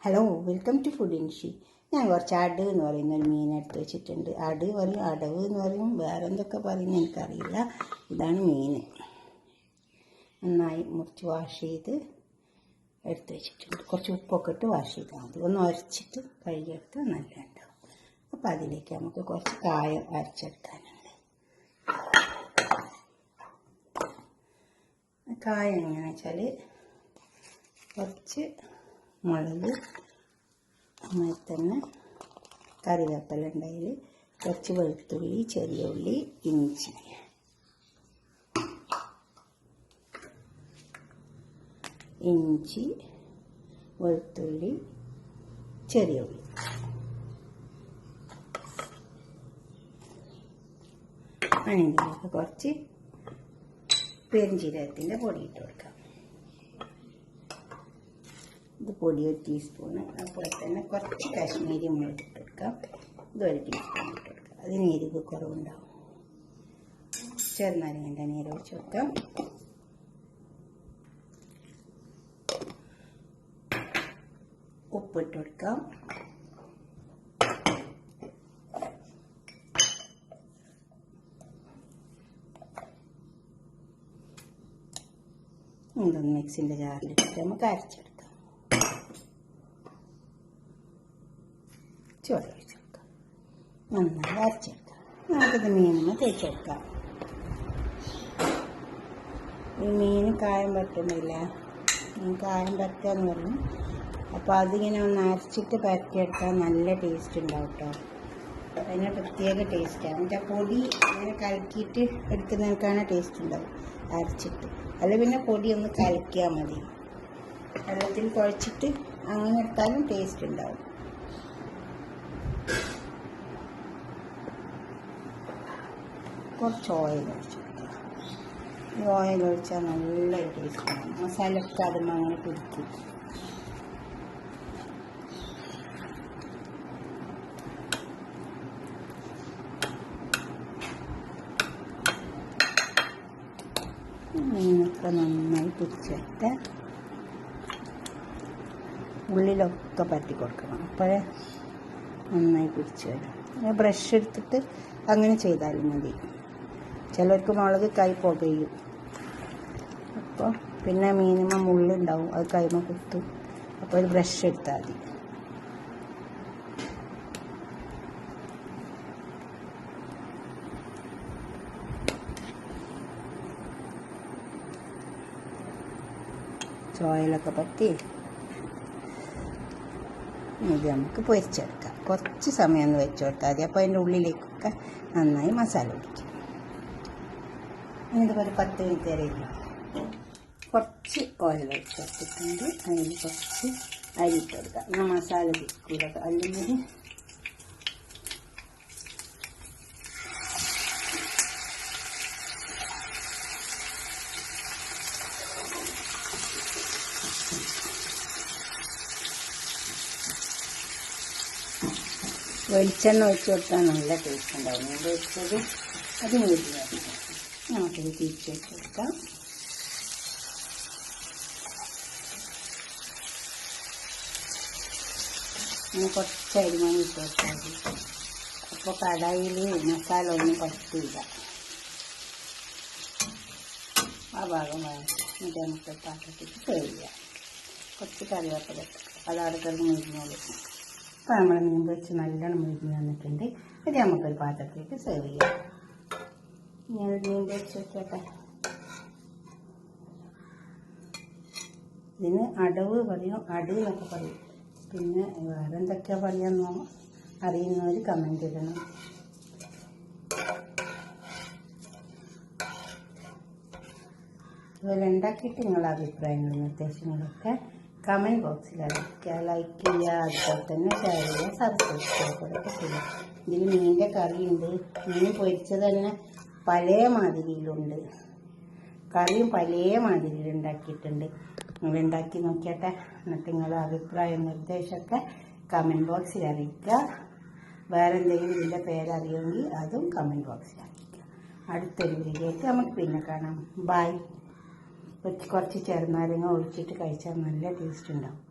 Hello, welcome to food ഇൻഷി. ഞാൻ കുറച്ച് അട് എന്ന് പറയുന്ന ഒരു മീൻ എടുത്ത് വെച്ചിട്ടുണ്ട്. അട് പറയും, അടവ് എന്ന് പറയും, വേറെ എന്തൊക്കെ പറയുന്നത് എനിക്കറിയില്ല. ഇതാണ് മീൻ. നന്നായി മുറിച്ച് വാഷ് ചെയ്ത് എടുത്ത് വെച്ചിട്ടുണ്ട്. കുറച്ച് ഉപ്പൊക്കെ ഇട്ട് വാഷ് ചെയ്താൽ മതി. ഒന്ന് ഉരച്ചിട്ട് കഴുകിയെടുത്താൽ നല്ല ഉണ്ടാവും. അപ്പോൾ അതിലേക്ക് നമുക്ക് കുറച്ച് കായം അരച്ചെടുക്കാനുണ്ട്. കായം എങ്ങനെയാണെന്ന് വെച്ചാൽ കുറച്ച് മുളക്, അതുമായി തന്നെ കറിവേപ്പില ഉണ്ടായാൽ കുറച്ച് വെളുത്തുള്ളി, ചെറിയ ഉള്ളി, ഇഞ്ചി, വെളുത്തുള്ളി, ചെറിയ ഉള്ളി. അതിലേക്ക് കുറച്ച് പെരുംജീരകത്തിൻ്റെ പൊടി ഇട്ട് കൊടുക്കാം. ഇത് പൊടി 1 ടീസ്പൂണ്. അതുപോലെ തന്നെ കുറച്ച് കാശ്മീരി മുളക് ഇട്ട് കൊടുക്കാം. ഇത് 1 ടീസ്പൂൺ ഇട്ട് കൊടുക്കാം. അതിന് എരിവ് കുറവുണ്ടാവും. ചെറുനാരങ്ങൻ്റെ നീര് ഒഴിച്ച് കൊടുക്കാം. ഉപ്പിട്ട് കൊടുക്കാം. ഇതൊന്ന് മിക്സിൻ്റെ ജാറിലിട്ടിട്ട് നമുക്ക് അരച്ചെടുക്കാം. ചോറ് ഒഴിച്ചെടുക്കാം. നന്നായി അരച്ചെടുക്കാം. നമുക്കിത് മീനിന് തേച്ചെടുക്കാം. ഈ മീൻ കായം പറ്റുന്നില്ല. കായം പറ്റുക എന്ന് പറയും. അപ്പോൾ അതിങ്ങനെ ഒന്ന് അരച്ചിട്ട് പരത്തിയെടുത്താൽ നല്ല ടേസ്റ്റ് ഉണ്ടാവും കേട്ടോ. അതിന് പ്രത്യേക ടേസ്റ്റാണ്. എന്നിട്ട് പൊടി ഇങ്ങനെ കലക്കിയിട്ട് എടുക്കുന്നതിനേക്കാണ് ടേസ്റ്റ് ഉണ്ടാവും അരച്ചിട്ട്. അല്ല പിന്നെ പൊടി ഒന്ന് കലക്കിയാൽ മതി. വെള്ളത്തിൽ കുഴച്ചിട്ട് അങ്ങനെ എടുത്താലും ടേസ്റ്റ് ഉണ്ടാവും. കുറച്ച് ഓയിൽ ഒഴിച്ചു കൊടുക്കുക. ഈ ഓയിൽ ഒഴിച്ചാൽ നല്ലൊരു ടേസ്റ്റാണ്. മസാലയൊക്കെ അതും അങ്ങനെ പിടിക്കും. മീനൊക്കെ നന്നായി പിടിച്ചിട്ട് ഉള്ളിലൊക്കെ പറ്റി കൊടുക്കണം. അപ്പോഴേ നന്നായി പിടിച്ച് വരും. ബ്രഷ് എടുത്തിട്ട് അങ്ങനെ ചെയ്താലും മതി. ചിലർക്ക് മുളക് കൈ പുകയും. അപ്പോൾ പിന്നെ മീനിമ മുള്ളുണ്ടാവും, അത് കൈമ കുത്തും. അപ്പോൾ ഒരു ബ്രഷ് എടുത്താൽ മതി. ഓയിലൊക്കെ പറ്റി ഇത് നമുക്ക് പൊരിച്ചെടുക്കാം. കുറച്ച് സമയം ഒന്ന് വെച്ച് കൊടുത്താൽ മതി. അപ്പോൾ അതിൻ്റെ ഉള്ളിലേക്കൊക്കെ നന്നായി മസാല പിടിക്കും. ഇതുപോലെ 10 മിനിറ്റ് വരെ ഇല്ല. കുറച്ച് ഓയിൽ ഒഴിച്ചെടുത്തിട്ടുണ്ട്. അതിൽ കുറച്ച് അരി ഇട്ട് കൊടുക്കാം. എന്നാൽ മസാല പിടിക്കൂല. അല്ലെങ്കിൽ വെളിച്ചെണ്ണ ഒഴിച്ച് കൊടുത്താൽ നല്ല ടേസ്റ്റ് ഉണ്ടാവും. മീൻ പൊരിച്ചത് അത് വീട്ടിലായിരിക്കും. നമുക്കിത് തിരിച്ച് വെച്ച് കൊടുക്കാം. അങ്ങനെ കുറച്ച് അരിമണി ഇട്ട് കൊടുത്താൽ മതി. അപ്പോൾ കടായിൽ മസാല ഒന്നും പറ്റില്ല. ആ ഭാഗം എന്നിട്ട് നമുക്ക് പാത്രത്തിൽ സെർവ് ചെയ്യാം. കുറച്ച് കറിവേപ്പില അതവിടെ കിടന്ന് മുരിഞ്ഞോളൂ. അപ്പോൾ നമ്മൾ മീൻ പൊരിച്ച് നല്ലോണം മുരിഞ്ഞ് വന്നിട്ടുണ്ട്. ഇത് നമുക്കൊരു പാത്രത്തിലേക്ക് സെർവ് ചെയ്യാം. ഞാൻ മീൻ പൊരിച്ച് വെച്ചോട്ടെ. ഇതിന് അടവ് പറയും, അട് എന്നൊക്കെ പറയും. പിന്നെ വേറെ എന്തൊക്കെയാണ് പറയാമെന്നോ അറിയുന്നവർ കമൻറ്റ് ഇടണം. ഇതുപോലെ ഉണ്ടാക്കിയിട്ട് നിങ്ങളുടെ അഭിപ്രായങ്ങളും നിർദ്ദേശങ്ങളൊക്കെ കമൻറ്റ് ബോക്സിൽ അറിയിക്കുക. ലൈക്ക് ചെയ്യുക, അതുപോലെ തന്നെ ഷെയർ ചെയ്യുക, സബ്സ്ക്രൈബ് ചെയ്യുക. ഇതിൽ മീനിൻ്റെ കറിയുണ്ട്. മീൻ പൊരിച്ചത് തന്നെ പല മാതിരിയിലുണ്ട്. കറിയും പല മാതിരിയിൽ ഉണ്ടാക്കിയിട്ടുണ്ട്. നിങ്ങൾ ഉണ്ടാക്കി നോക്കിയട്ടെ. എന്നിട്ട് നിങ്ങളുടെ അഭിപ്രായം നിർദ്ദേശമൊക്കെ കമൻറ്റ് ബോക്സിൽ അറിയിക്കുക. വേറെ എന്തെങ്കിലും ഇതിൻ്റെ പേരറിയുമെങ്കിൽ അതും കമൻറ്റ് ബോക്സിൽ അറിയിക്കുക. അടുത്തൊരു വീഡിയോയ്ക്ക് നമുക്ക് പിന്നെ കാണാം. ബൈ. കുറച്ച് ചെറുനാരങ്ങ ഒഴിച്ചിട്ട് കഴിച്ചാൽ നല്ല ടേസ്റ്റ് ഉണ്ടാവും.